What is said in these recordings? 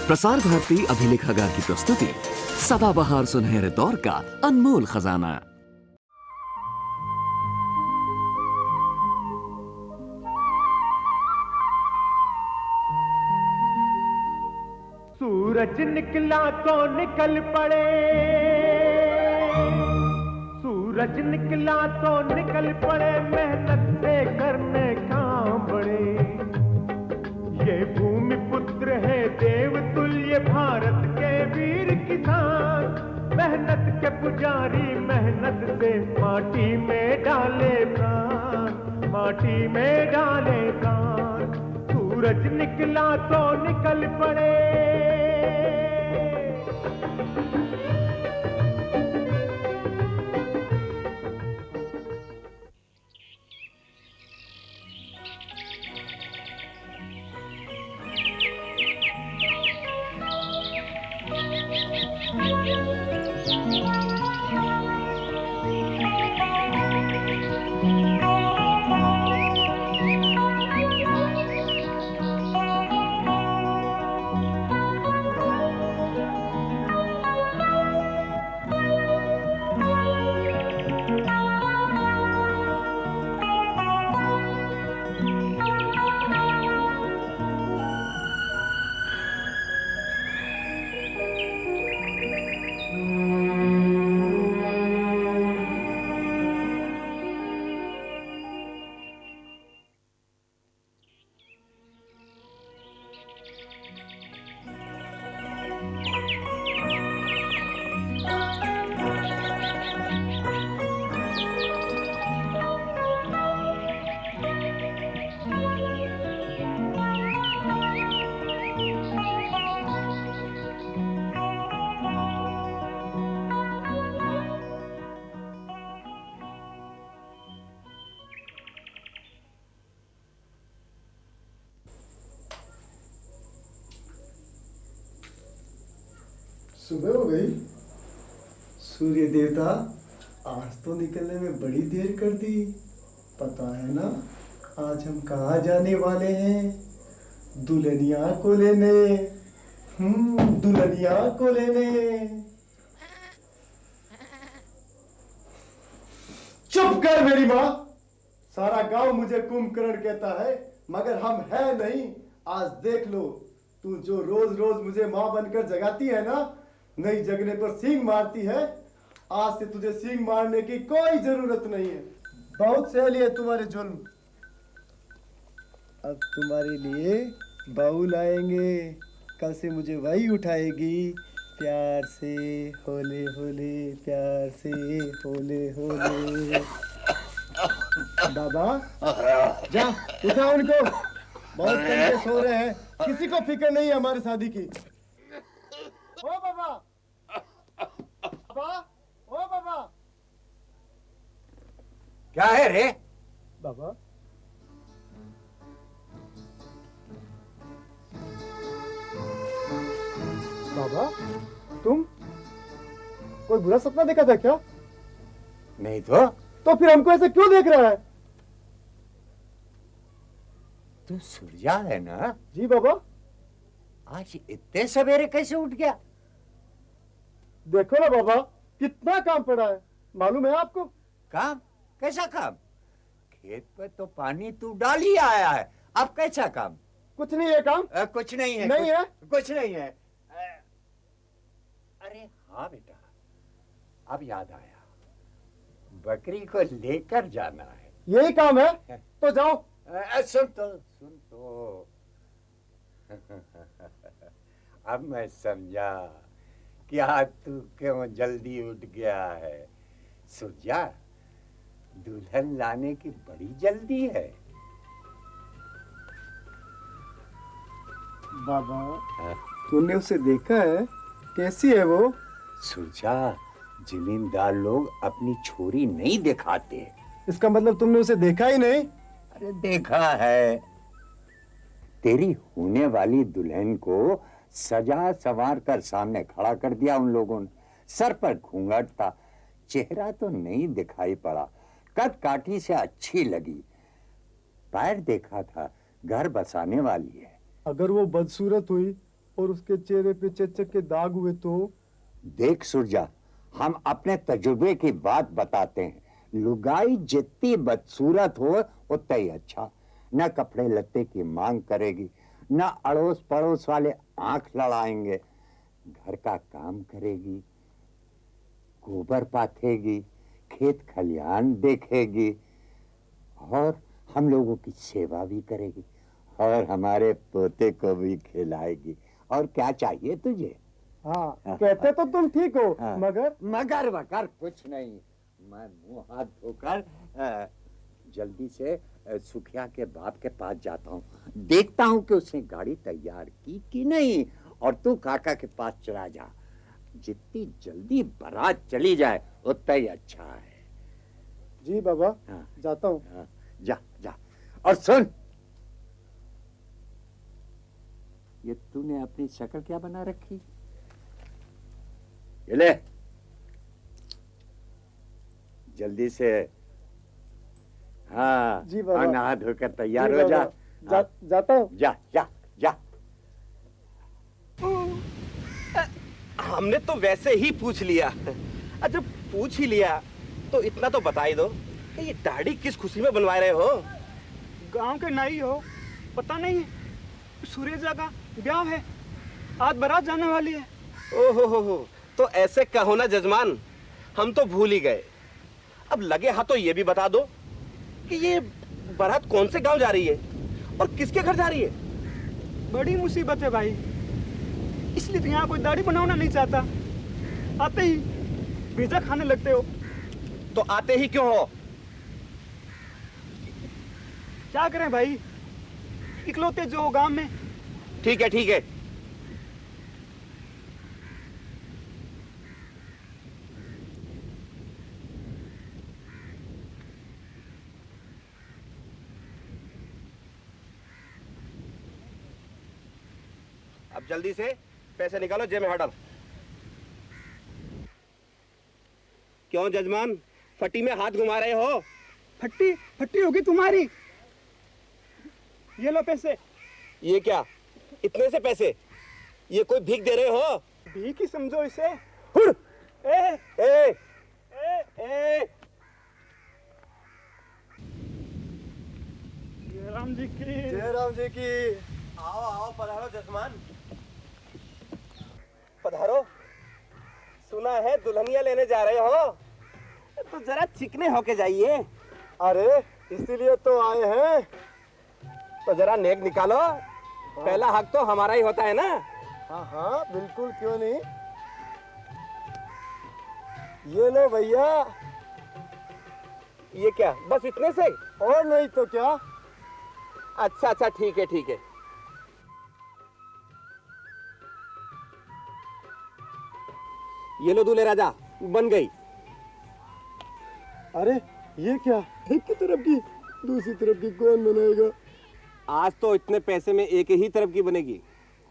प्रसार भारती अभिलेखागार की प्रस्तुति सदाबहार सुनहरे दौर का अनमोल खजाना। सूरज निकला तो निकल पड़े, सूरज निकला तो निकल पड़े, मेहनत से करने काम बड़े। ये भूमि पुत्र है देव तुल्य भारत के वीर किसान, मेहनत के पुजारी मेहनत से माटी में डाले प्राण, माटी में डाले प्राण। सूरज निकला तो निकल पड़े। सुबह हो गई। सूर्य देवता आज तो निकलने में बड़ी देर कर दी। पता है ना आज हम कहाँ जाने वाले हैं? दुल्हनिया को लेने। दुल्हनिया को लेने। चुप कर मेरी माँ। सारा गांव मुझे कुंभकर्ण कहता है मगर हम है नहीं। आज देख लो, तू जो रोज रोज मुझे माँ बनकर जगाती है ना, नहीं जगने पर सींग मारती है। आज से तुझे सींग मारने की कोई जरूरत नहीं है। बहुत सह लिए तुम्हारे जुल्म। अब तुम्हारे लिए बहू लाएंगे। कल से मुझे वही उठाएगी प्यार से, होले होले, प्यार से होले होले। बाबा जा उठा उनको, बहुत तंगे सो रहे हैं। किसी को फिक्र नहीं है हमारी शादी की। ओ बाबा, बाबा, ओ बाबा। क्या है रे? बाबा बाबा, तुम कोई बुरा सपना देखा था क्या? नहीं तो फिर हमको ऐसे क्यों देख रहा है? तू सूर्या है ना? जी बाबा। आज इतने सवेरे कैसे उठ गया? देखो ना बाबा, कितना काम पड़ा है, मालूम है आपको? काम? कैसा काम? खेत पे तो पानी तू डाल ही आया है, अब कैसा काम? कुछ नहीं है काम। कुछ नहीं है। नहीं है? कुछ नहीं है। अरे हाँ बेटा, अब याद आया, बकरी को लेकर जाना है। यही काम है तो जाओ। सुन तो अब मैं समझा कि आज तू क्यों जल्दी उठ गया है। सूर्या, दुल्हन लाने की बड़ी जल्दी है। बाबा तूने उसे देखा है? कैसी है वो? सूर्या, जमींदार लोग अपनी छोरी नहीं दिखाते। इसका मतलब तुमने उसे देखा ही नहीं? अरे देखा है। तेरी होने वाली दुल्हन को सजा संवार कर सामने खड़ा कर दिया उन लोगों ने। सर पर घूंघट था, चेहरा तो नहीं दिखाई पड़ा, कद काठी से अच्छी लगी। पैर देखा था, घर बसाने वाली है। अगर वो बदसूरत हुई और उसके चेहरे पे चेचक के दाग हुए तो? देख सुरजा, हम अपने तजुर्बे की बात बताते हैं। लुगाई जितनी बदसूरत हो उतना ही अच्छा। न कपड़े लत्ते की मांग करेगी, न अड़ोस पड़ोस वाले आंख लड़ाएंगे। घर का काम करेगी, गोबर पाथेगी, खेत खलियान देखेगी और हम लोगों की सेवा भी करेगी और हमारे पोते को भी खिलाएगी। और क्या चाहिए तुझे? हाँ, कहते तो तुम ठीक हो, हाँ। मगर वगर कुछ नहीं। मैं मुंह हाथ धोकर जल्दी से सुखिया के बाप के पास जाता हूँ, देखता हूँ कि उसने गाड़ी तैयार की कि नहीं। और तू काका के पास चला जा। जितनी जल्दी बारात चली जाए उतना ही अच्छा है। जी बाबा, हाँ। जाता हूँ। हाँ, जा जा। और सुन, ये तूने अपनी शक्ल क्या बना रखी? ये ले, जल्दी से। हाँ, जी बाबा। और नहा धोकर तैयार जी हो जा। बाबा, जाता हूँ। जा जा जा। हमने तो वैसे ही पूछ लिया। अच्छा, पूछ ही लिया तो इतना तो बता ही दो कि ये दाढ़ी किस खुशी में बनवा रहे हो? गांव के नाई हो, पता नहीं सूरजा का ब्याह है, आज बारात जाने वाली है। ओहो हो, तो ऐसे कहो ना जजमान, हम तो भूल ही गए। अब लगे हाथ तो ये भी बता दो कि ये बारात कौन से गांव जा रही है और किसके घर जा रही है? बड़ी मुसीबत है भाई, इसलिए तो यहाँ कोई दाढ़ी बनवाना नहीं चाहता। आते ही भेजा खाने लगते हो। तो आते ही क्यों हो? क्या करें भाई, इकलौते जो हो गांव में। ठीक है ठीक है। अब जल्दी से पैसे निकालो, जेब में हाथ डाल। क्यों जजमान, फटी में हाथ घुमा रहे हो? फट्टी फट्टी होगी तुम्हारी। ये लो पैसे। ये क्या, इतने से पैसे? ये कोई भीख दे रहे हो? भीख ही समझो इसे। हुर! ए, ए, ए, ए, जय राम जी की। जय राम जी की। आओ आओ, पधारो जजमान, पधारो। सुना है दुल्हनिया लेने जा रहे हो, तो जरा चिकने होके जाइए। अरे इसीलिए तो आए हैं। तो जरा नेक निकालो, पहला हक तो हमारा ही होता है ना। हाँ हाँ, बिल्कुल, क्यों नहीं। ये लो भैया। ये क्या, बस इतने से? और नहीं तो क्या। अच्छा अच्छा, ठीक है ठीक है। ये लो दूल्हे राजा, बन गई। अरे ये क्या, एक की तरफ की, दूसरी तरफ की कौन बनाएगा? आज तो इतने पैसे में एक ही तरफ की बनेगी,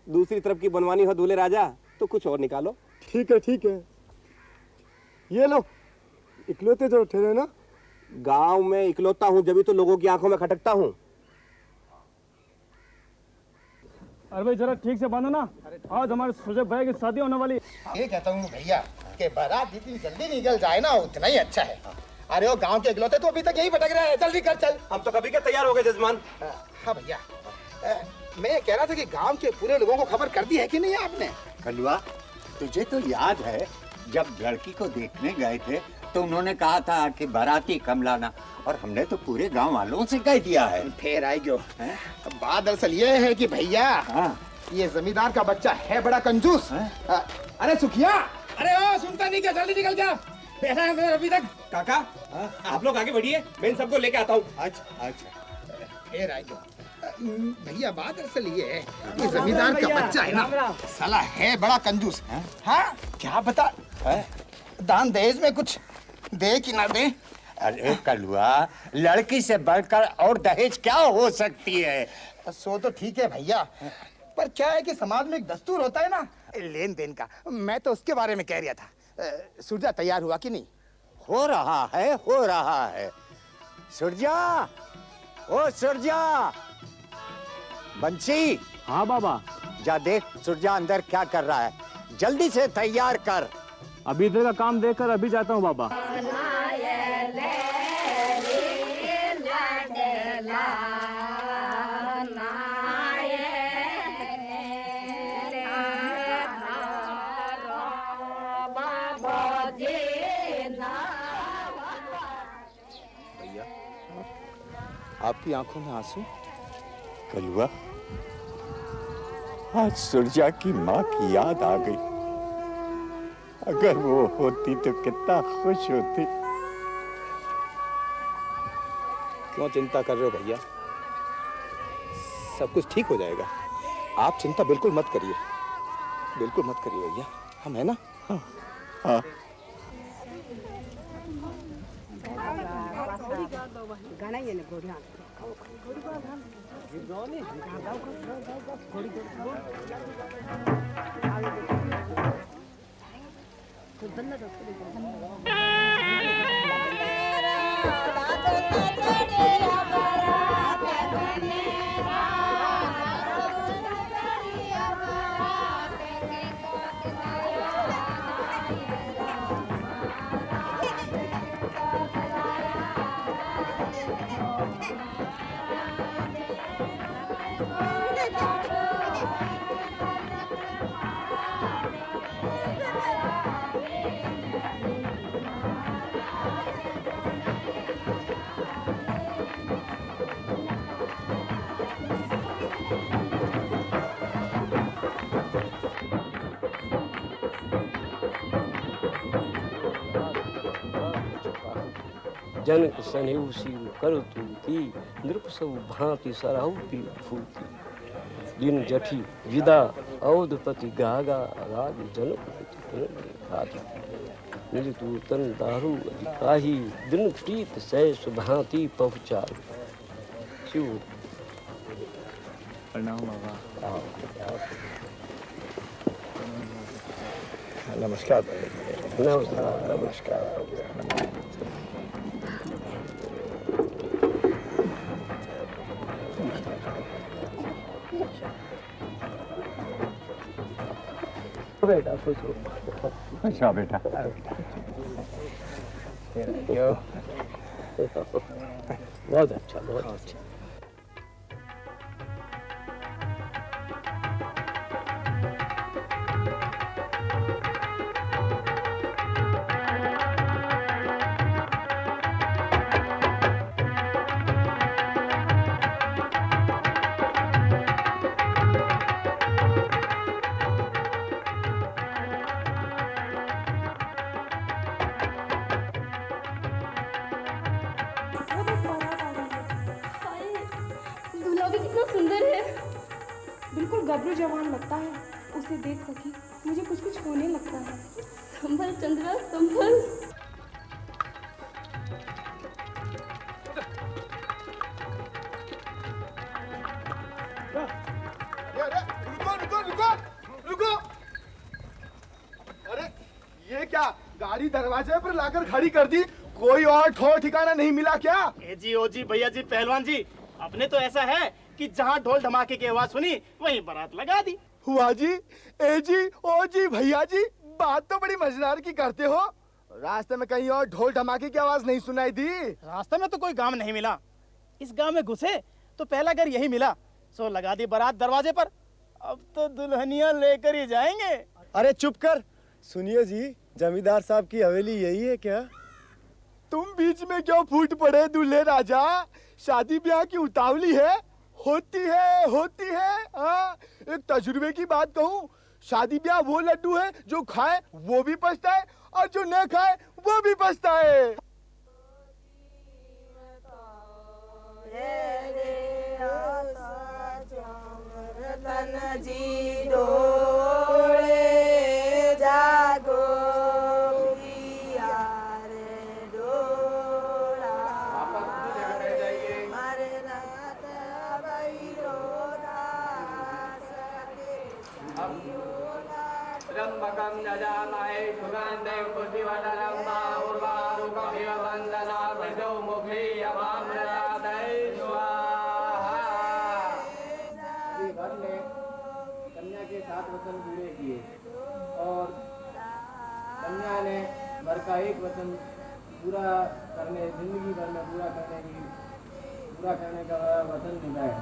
दूसरी तरफ की बनवानी हो दूल्हे राजा तो कुछ और निकालो। ठीक है ठीक है। ये लो, इकलौते जो ठहरे ना। गांव में इकलौता हूँ, जब तो लोगों की आंखों में खटकता हूँ। अरे भाई जरा ठीक से बांधो ना, आज हमारे सुजय भाई की शादी होने वाली। ये कहता हूँ भैया कि बारात जितनी जल्दी निकल जाए ना उतना ही अच्छा है। अरे वो गांव के इकलौते तो अभी तक यही भटक रहे हैं, जल्दी कर चल। हम तो कभी के तैयार हो गए जजमान। हाँ भैया, मैं ये कह रहा था कि गांव के पूरे लोगों को खबर कर दी है कि नहीं आपने? कलुआ, तुझे तो याद है जब लड़की को देखने गए थे तो उन्होंने कहा था कि बाराती कम लाना, और हमने तो पूरे गांव वालों से कह दिया है। फिर आई क्यों? बात दरअसल ये है कि भैया, हाँ। ये जमींदार का बच्चा है बड़ा कंजूस। अरे सुखिया, अरे ओ सुनता नहीं क्या, जल्दी निकल जा। पहला है अभी तक। काका, आप लोग आगे बढ़िए, मैं इन सबको लेके आता हूँ। अच्छा अच्छा। फिर आई क्यों? भैया बात दरअसल ये है कि जमींदार का बच्चा है ना, साला है बड़ा कंजूस। हाँ, क्या बता, दान दहेज में कुछ दे कि ना दे? अरे कलुआ, लड़की से बढ़कर और दहेज क्या हो सकती है? सो तो ठीक है भैया, पर क्या है कि समाज में एक दस्तूर होता है ना लेन देन का, मैं तो उसके बारे में कह रहा था। सुरजा तैयार हुआ कि नहीं? हो रहा है, हो रहा है। सुरजा, ओ सुरजा, बंसी, हाँ बाबा। जा देख सुरजा अंदर क्या कर रहा है, जल्दी से तैयार कर। अभी इधर का काम देखकर अभी जाता हूँ बाबा। भैया, आपकी आंखों में आंसू? कलुआ, आज सुरजा की माँ की याद आ गई। अगर वो होती तो कितना खुश होती। क्यों चिंता कर रहे हो भैया? सब कुछ ठीक हो जाएगा। आप चिंता बिल्कुल मत करिए, बिल्कुल मत करिए भैया, हम है ना। हाँ। जनक सनेऊ सील कर तुलती नृप सब भांति सराहुती फूलती दिन जठी विदा अवधपति गागा राज जनक निज तू तन दारू अधिकाही दिन प्रीत सैस भांति पहुँचारू शिव। प्रणाम बाबा। नमस्कार नमस्कार। नमस्कार। बेटा खुश हो। अच्छा बेटा। बहुत अच्छा, बहुत अच्छा। दूल्हा भी कितना सुंदर है, बिल्कुल गबरू जवान लगता है। उसे देख सकी मुझे कुछ कुछ होने लगता है। संभल चंद्रा संभल। रुको। अरे ये क्या, गाड़ी दरवाजे पर लाकर खड़ी कर दी? कोई और ठौर ठिकाना नहीं मिला क्या? ए जी, ओ जी, भैया जी, पहलवान जी, अपने तो ऐसा है कि जहाँ ढोल धमाके की आवाज सुनी वहीं बारात लगा दी। हुआ जी, ए जी, ओ जी, भैया जी, बात तो बड़ी मजेदार की करते हो। रास्ते में कहीं और ढोल धमाके की आवाज नहीं सुनाई दी? रास्ते में तो कोई गांव नहीं मिला। इस गांव में घुसे तो पहला घर यही मिला, सो लगा दी बारात दरवाजे पर। अब तो दुल्हनियां लेकर ही जाएंगे। अरे चुप कर। सुनिए जी, जमींदार साहब की हवेली यही है क्या? तुम बीच में क्यों फूट पड़े दूल्हे राजा? शादी ब्याह की उतावली है? होती है। हाँ, एक तजुर्बे की बात कहूँ, शादी ब्याह वो लड्डू है जो खाए वो भी पछताए और जो न खाए वो भी पछताए। त्र्यंबकं यजामहे सुगन्धिं पुष्टिवर्धनं उर्वारुकमिव वन्दना मृदुमुखी यमामृतादये स्वाहा। का एक वचन पूरा करने, जिंदगी भर में पूरा करने का वचन निभाए।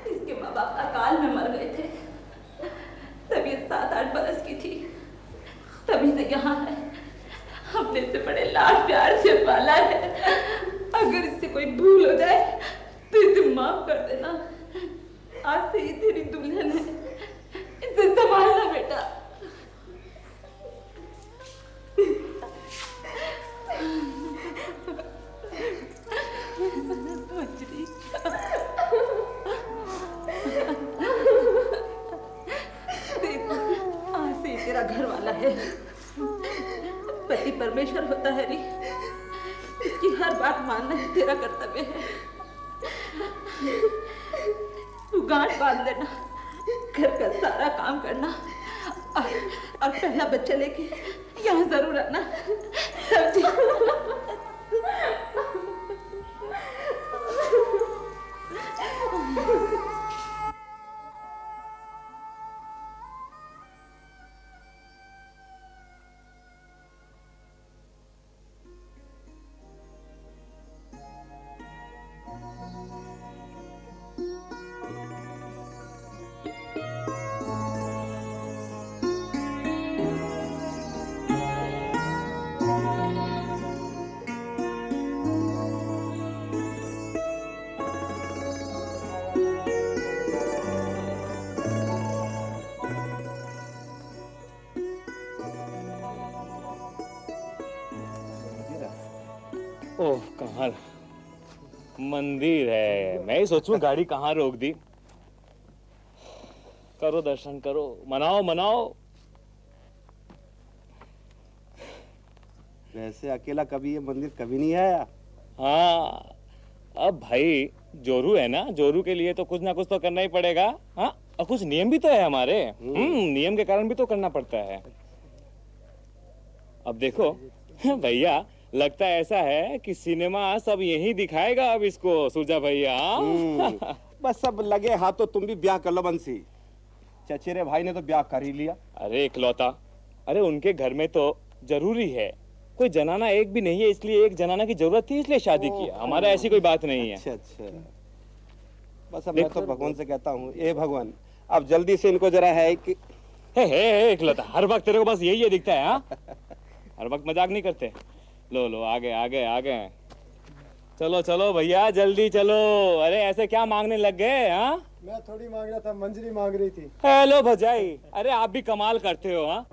इसके माँ बाप अकाल में मर गए थे, तब ये 7-8 बरस की थी, तभी से यहाँ है। हमने इसे बड़े लाड प्यार से पाला है। अगर इससे कोई भूल हो जाए तो इसे माफ कर देना। आज से ये तेरी दुल्हन है, इसे संभालना बेटा। मंजरी, आज से तेरा घर वाला है। पति परमेश्वर होता है री, इसकी हर बात मानना ही तेरा कर्तव्य है। तू गांठ बांध लेना, घर का सारा काम करना और पहला बच्चा लेके यहाँ जरूर आना। समझी? ओह, कहाँ मंदिर है। मैं ही सोचूं गाड़ी कहाँ रोक दी। करो दर्शन करो, मनाओ मनाओ। वैसे अकेला कभी ये मंदिर कभी नहीं आया। हाँ, अब भाई जोरू है ना, जोरू के लिए तो कुछ ना कुछ तो करना ही पड़ेगा। हाँ, और कुछ नियम भी तो है हमारे। नियम के कारण भी तो करना पड़ता है। अब देखो भैया, लगता है ऐसा है कि सिनेमा सब यही दिखाएगा अब इसको, सुरजा भैया। बस सब लगे हाथों तुम भी ब्याह कर लो बंसी। चचेरे भाई ने तो ब्याह कर ही लिया। अरे इकलौता, अरे उनके घर में तो जरूरी है, कोई जनाना एक भी नहीं है, इसलिए एक जनाना की जरूरत थी इसलिए शादी किया। हमारा ऐसी कोई बात नहीं है। अच्छा अच्छा, बस अब मैं तो भगवान से कहता हूँ, ए भगवान अब जल्दी से इनको जरा है कि हे इकलौता, हर वक्त तेरे को बस यही दिखता है। हाँ, हर वक्त मजाक नहीं करते। लो लो, आगे आगे आगे, चलो चलो भैया जल्दी चलो। अरे ऐसे क्या मांगने लग गए? हाँ, मैं थोड़ी मांग रहा था, मंजरी मांग रही थी। हेलो भजाई, अरे आप भी कमाल करते हो। हाँ,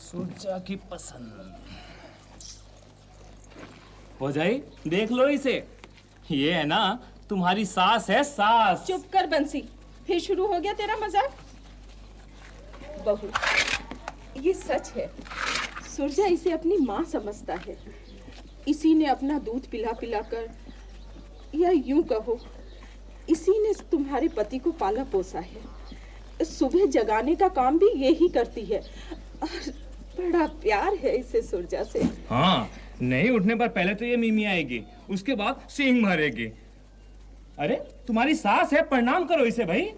सुरजा की पसंद हो जाए, देख लो इसे। ये है ना तुम्हारी सास है, सास। चुप कर बंसी, फिर शुरू हो गया तेरा मजाक। बहू, ये सच है, सुरजा इसे अपनी माँ समझता है। इसी ने अपना दूध पिला पिला कर, या यूं कहो इसी ने तुम्हारे पति को पाला पोसा है। सुबह जगाने का काम भी यही करती है और बड़ा प्यार है इसे सुरजा से। हाँ, नहीं उठने पर पहले तो ये मीमी आएगी, उसके बाद सींग मारेगी। अरे तुम्हारी सास है, प्रणाम करो इसे भाई।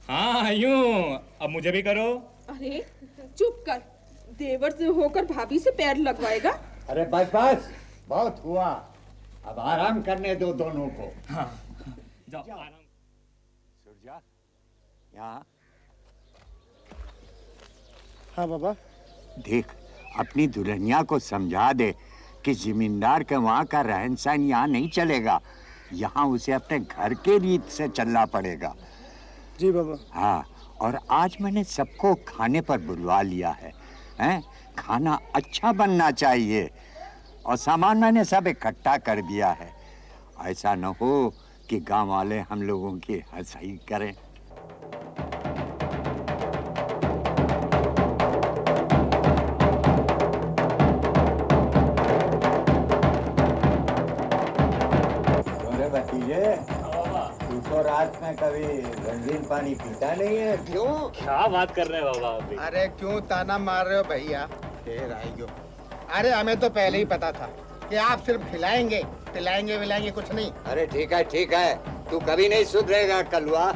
हाँ यूं, अब मुझे भी करो। अरे चुप कर, देवर से होकर भाभी से पैर लगवाएगा। अरे बस बस, बहुत हुआ, अब आराम करने दो दोनों को। हाँ, जाओ आराम। सुरजा, यहाँ हाँ बाबा। देख, अपनी दुल्हनिया को समझा दे कि जमींदार के वहाँ का रहन सहन यहाँ नहीं चलेगा, यहाँ उसे अपने घर के रीत से चलना पड़ेगा। जी बाबा। हाँ, और आज मैंने सबको खाने पर बुलवा लिया है, हैं? खाना अच्छा बनना चाहिए और सामान मैंने सब इकट्ठा कर दिया है। ऐसा न हो कि गांव वाले हम लोगों की हंसाई करें। भतीजे, तू तो रात में कभी रंगीन पानी पीता नहीं है, क्यों? क्या बात कर रहे हैं बाबा अभी? अरे क्यों ताना मार रहे हो भैया? फिर आएगी। अरे हमें तो पहले ही पता था कि आप सिर्फ खिलाएंगे, पिलाएंगे विलाएंगे कुछ नहीं। अरे ठीक है, तू कभी नहीं सुधरेगा कलवा।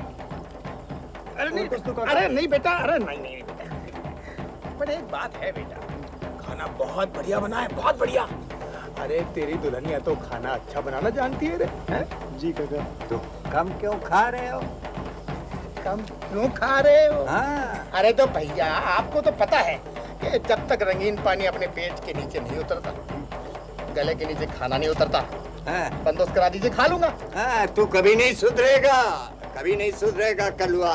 अरे नहीं बेटा, अरे नहीं बेटा। पर एक बात है बेटा, खाना बहुत बढ़िया बना है, बहुत बढ़िया। अरे तेरी दुल्हनिया तो खाना अच्छा बनाना जानती है रे, हैं? जी काका। तो कम क्यों खा रहे हो? कम क्यों खा रहे हो? हाँ। अरे तो भैया, आपको तो पता है कि जब तक रंगीन पानी अपने पेट के नीचे नहीं उतरता, गले के नीचे खाना नहीं उतरता। हाँ। बंदोबस्त करा दीजिए, खा लूंगा। हाँ, तू कभी नहीं सुधरेगा, कभी नहीं सुधरेगा कलवा।